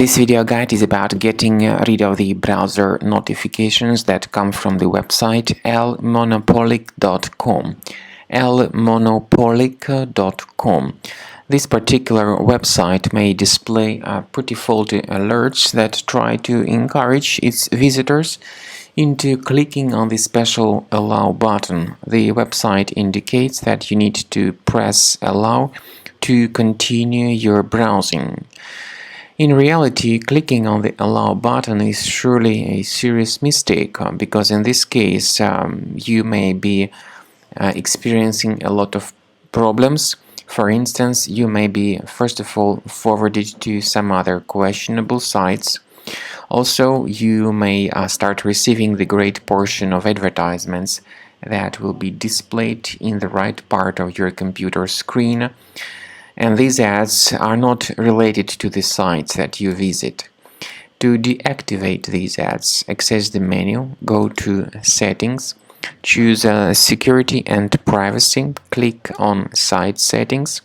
This video guide is about getting rid of the browser notifications that come from the website lmonopolic.com. lmonopolic.com. This particular website may display pretty faulty alerts that try to encourage its visitors into clicking on the special Allow button. The website indicates that you need to press Allow to continue your browsing. In reality, clicking on the Allow button is surely a serious mistake because in this case you may be experiencing a lot of problems. For instance, you may be first of all forwarded to some other questionable sites. Also, you may start receiving the great portion of advertisements that will be displayed in the right part of your computer screen, and these ads are not related to the sites that you visit. To deactivate these ads, access the menu, go to Settings, choose Security and Privacy, click on Site Settings,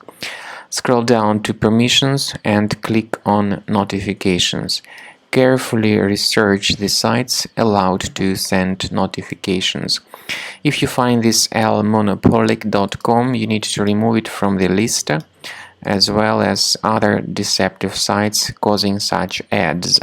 scroll down to Permissions and click on Notifications. Carefully research the sites allowed to send notifications. If you find this lmonopolic.com, you need to remove it from the list, as well as other deceptive sites causing such ads.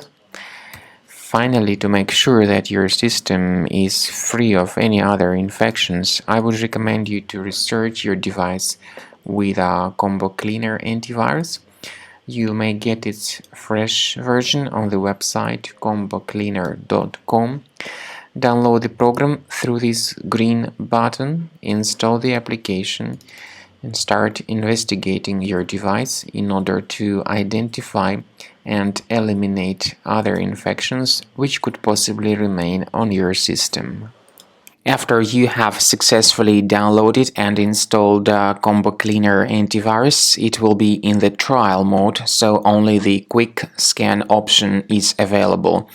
Finally, to make sure that your system is free of any other infections, I would recommend you to research your device with a Combo Cleaner antivirus. You may get its fresh version on the website combocleaner.com. Download the program through this green button, install the application, and start investigating your device in order to identify and eliminate other infections which could possibly remain on your system. After you have successfully downloaded and installed Combo Cleaner antivirus, it will be in the trial mode, so only the quick scan option is available.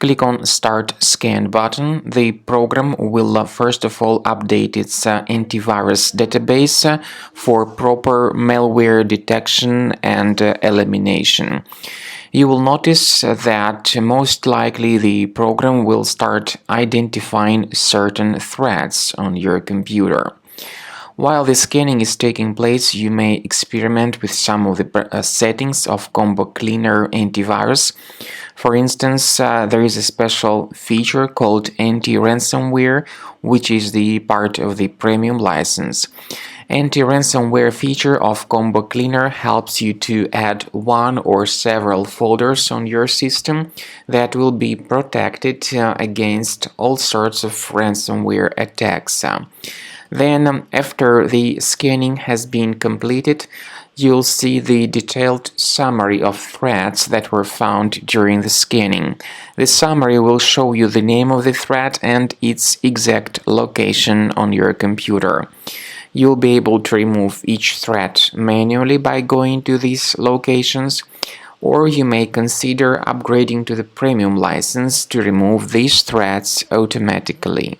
Click on Start Scan button. The program will first of all update its antivirus database for proper malware detection and elimination. You will notice that most likely the program will start identifying certain threats on your computer. While the scanning is taking place, you may experiment with some of the settings of Combo Cleaner antivirus. For instance, there is a special feature called Anti-Ransomware, which is the part of the premium license. Anti-ransomware feature of Combo Cleaner helps you to add one or several folders on your system that will be protected against all sorts of ransomware attacks. Then, after the scanning has been completed, you'll see the detailed summary of threats that were found during the scanning. The summary will show you the name of the threat and its exact location on your computer. You'll be able to remove each threat manually by going to these locations, or you may consider upgrading to the premium license to remove these threats automatically.